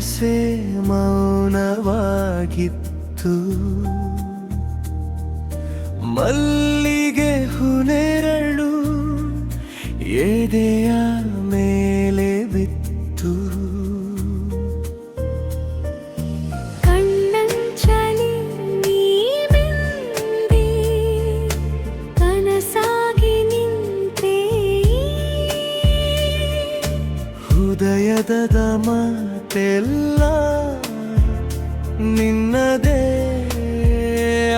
ಮನಸ್ಸೇ ಮೌನವಾಗಿತ್ತು. ಮಲ್ಲಿಗೆ ಹುನೆರಳು ಎದೆಯ ಮೇಲೆ ಬಿತ್ತು. ಕಣ್ಣಂಚಲಿ ನೀ ಮಿಂದಿ ಕನಸಾಗಿ ನಿಂತೆ. ಹೃದಯದ ಮಾತೆಲ್ಲ ನಿನ್ನದೇ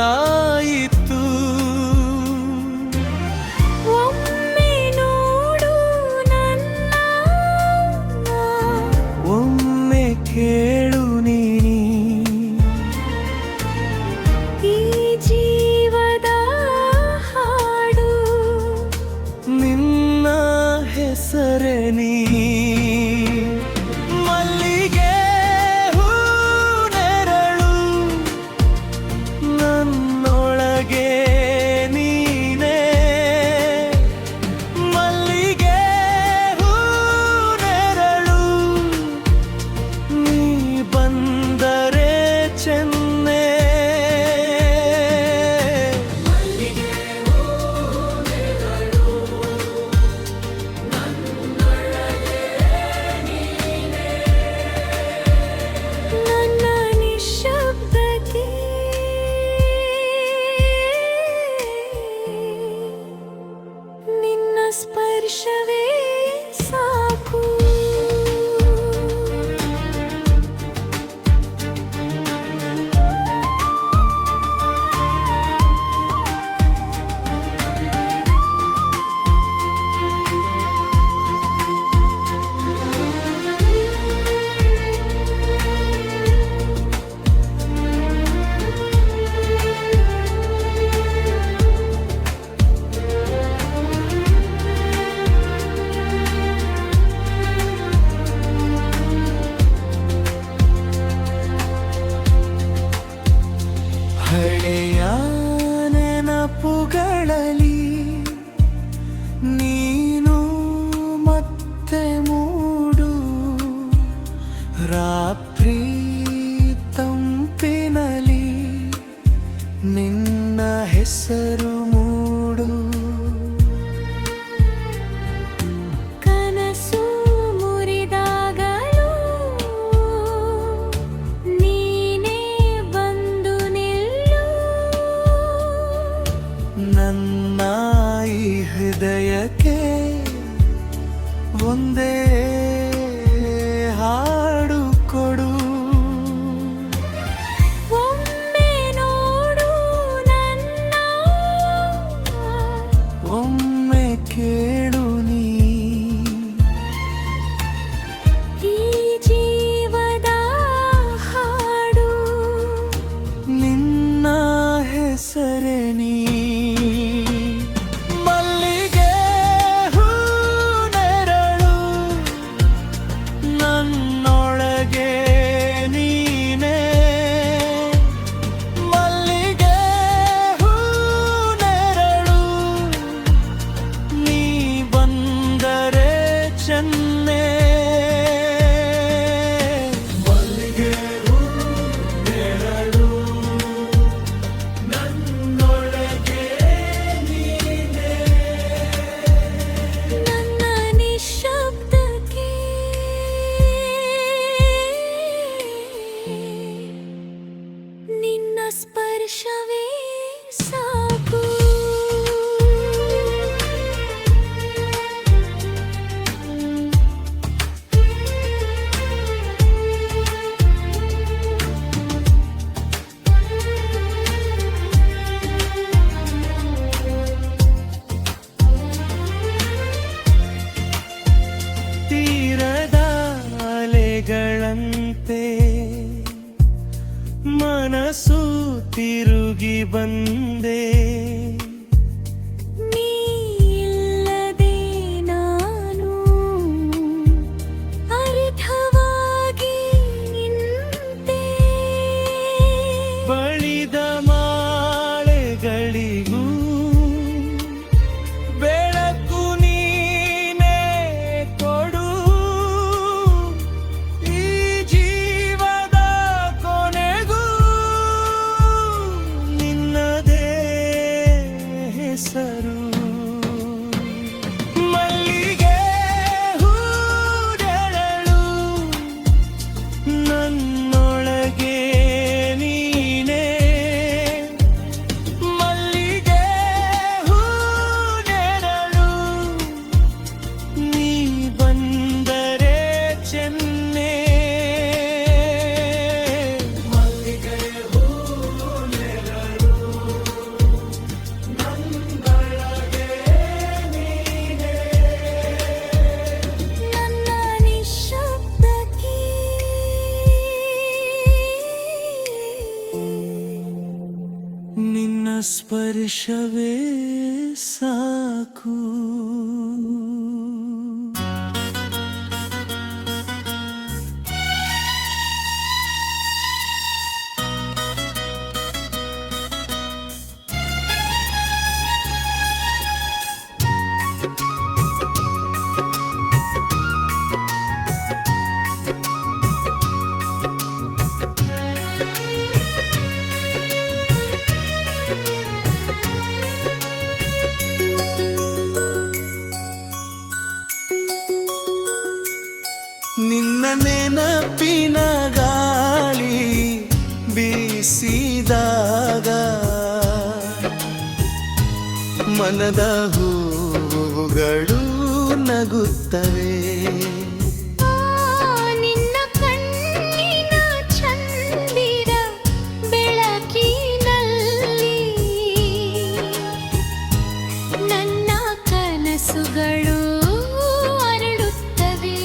ಆಯಿತು. ಒಮ್ಮೆ ನೋಡು ನನ್ನ, ಒಮ್ಮೆ ಕೇಳು ನೀ ಈ ಜೀವದ ಹಾಡು. ನಿನ್ನ ಹೆಸರೇ ನೀ. ಮಲ್ಲಿಗೆ ಹೂನೆರಳು ನನ್ನೊಳಗೆ ನೀನೇ. ಮಲ್ಲಿಗೆ ಹೂನೆರಳು ನೀ ಬಂದರೆ ಚೆನ್ನೆ. ನನ್ನ ನಿಶ್ಶಬ್ದಕ್ಕೆ ನಿನ್ನ ಸ್ಪರ್ಶವೇ ಸಾಕು. ಹಳೆಯ ನೆನಪುಗಳಲ್ಲಿ ನೀನು ಮತ್ತೆ ಮೂಡು. ರಾತ್ರಿ ತಂಪಿನಲ್ಲಿ ನಿನ್ನ ಹೆಸರು ಮೂಡು. ಕನಸು ಮುರಿದಾಗಲೂ ನೀನೇ ಬಂದು ನಿಲ್ಲು. ನನ್ನ ಈ ಹೃದಯಕ್ಕೆ ಒಂದೇ ಹಾಡು ಕೊಡು. ಒಮ್ಮೆ ನೋಡು ನನ್ನ, ಒಮ್ಮೆ ಕೇಳು ನೀ ಈ ಜೀವದ ಹಾಡು. ನಿನ್ನ ಹೆಸರೇ ನೀ. ಮಲ್ಲಿಗೆ ಹೂನೆರಳು ನನ್ನೊಳಗೆ ನೀನೇ. ಮಲ್ಲಿಗೆ ಹೂನೆರಳು ನೀ ಬಂದರೆ ಚೆನ್ನೆ. ಮಲ್ಲಿಗೆ ಹೂನೆರಳು ನನ್ನೊಳಗೆ ನೀನೇ. ನನ್ನ ನಿಶ್ಶಬ್ದಕ್ಕೆ ನಿನ್ನ ಸ್ಪರ್ಶವೇ ಸಾಕು. ತೀರದ ಅಲೆಗಳಂತೆ ಮನಸ್ಸು ತಿರುಗಿ ಬಂದೆ. ನೀ ಇಲ್ಲದೆ ನಾನು ಅರ್ಥವಾಗಿ ನಿಂತೆ. ಬಳಿದ ಮಾಳೆಗಳಿಗೂ ಬೆಳಕು ನೀನೇ ಕೊಡು. ಈ ಜೀವ ಸ್ಪರ್ಶವೇ ಸಾಕು. ನಿನ್ನ ನೆನಪಿನ ಗಾಳಿ ಬೀಸಿದಾಗ ಮನದ ಹೂಗಳು ನಗುತ್ತವೆ. ನಿನ್ನ ಕಣ್ಣಿನ ಚಂದಿರ ಬೆಳಕಿನಲ್ಲಿ ನನ್ನ ಕನಸುಗಳು ಅರಳುತ್ತವೆ.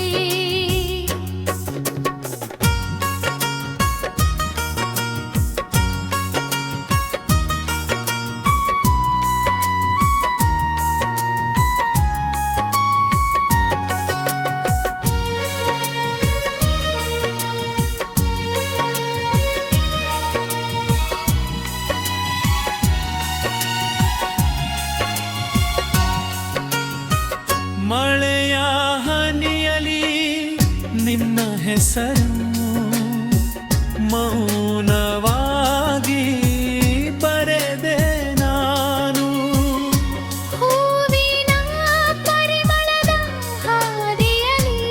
ಮಳೆಯ ಹನಿಯಲಿ ನಿನ್ನ ಹೆಸರು ಮೌನವಾಗಿ ಬರೆದೆ ನಾನು. ಹೂವಿನ ಪರಿಮಳದ ಹಾದಿಯಲಿ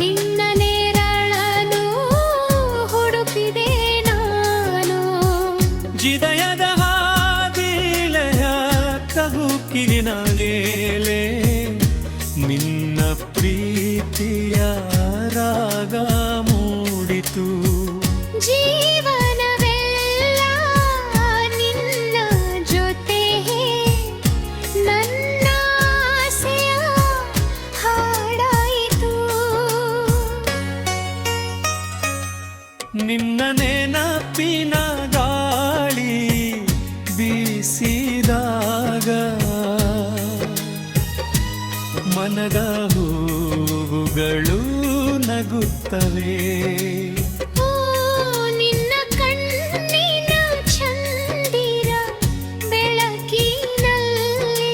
ನಿನ್ನ ನೆರಳನ್ನು ಹುಡುಕಿದೆ ನಾನು. ಜಿದಯದ ಹಾದಿಲೆಯ ಕಹುಕಿನ ಲೇಲೆ ನಿನ್ನ ಪ್ರೀತಿಯ ರಾಗ ಮೂಡಿತು. ಜೀವನವೆಲ್ಲ ನಿನ್ನ ಜೊತೆ ನನ್ನ ಆಸೆಯ ಹಾಡಾಯಿತು. ನಿನ್ನ ನೆನಪಿನ ಗಾಳಿ ಬೀಸಿದಾಗ ಮನದ ಹೂವುಗಳು ನಗುತ್ತವೆ. ಓ ನಿನ್ನ ಕಣ್ಣಿನ ಚಂದಿರ ಬೆಳಕಿನಲ್ಲಿ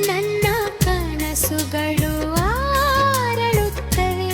ನನ್ನ ಕನಸುಗಳು ಅರಳುತ್ತವೆ.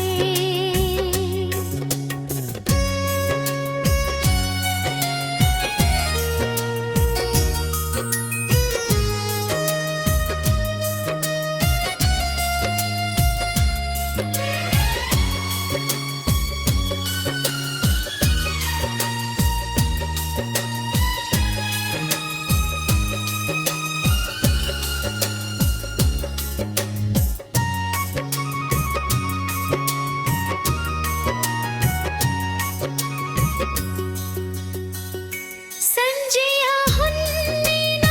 ಸಂಜೆಯ ಹೊನ್ನಿನ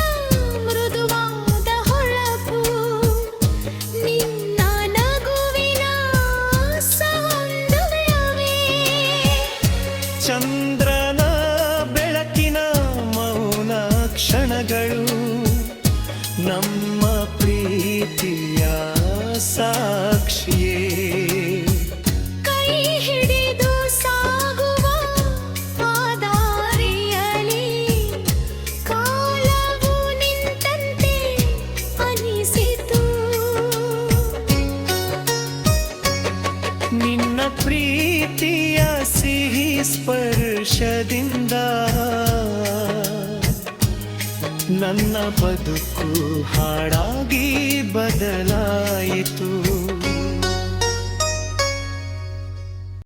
ಮೃದುವಾದ ಹೊಳಪು ನಿನ್ನ ನಗುವಿನ ಸೌಂದರ್ಯವೇ. ಚಂದ್ರನ ಬೆಳಕಿನ ಮೌನ ಕ್ಷಣಗಳು ನಮ್ಮ ಪ್ರೀತಿಯ ಸಾಕ್ಷಿಯೇ. ಕೈ ಹಿಡಿದು ಸಾಗುವ ಆ ದಾರಿಯಲ್ಲಿ ಕಾಲವು ನಿಂತಂತೆ ಅನಿಸಿತು. ನಿನ್ನ ಪ್ರೀತಿಯ ಸಿಹಿ ಸ್ಪರ್ಶದಿಂದ ನನ್ನ ಬದುಕು ಹಾಡಾಗಿ ಬದಲಾಯಿತು.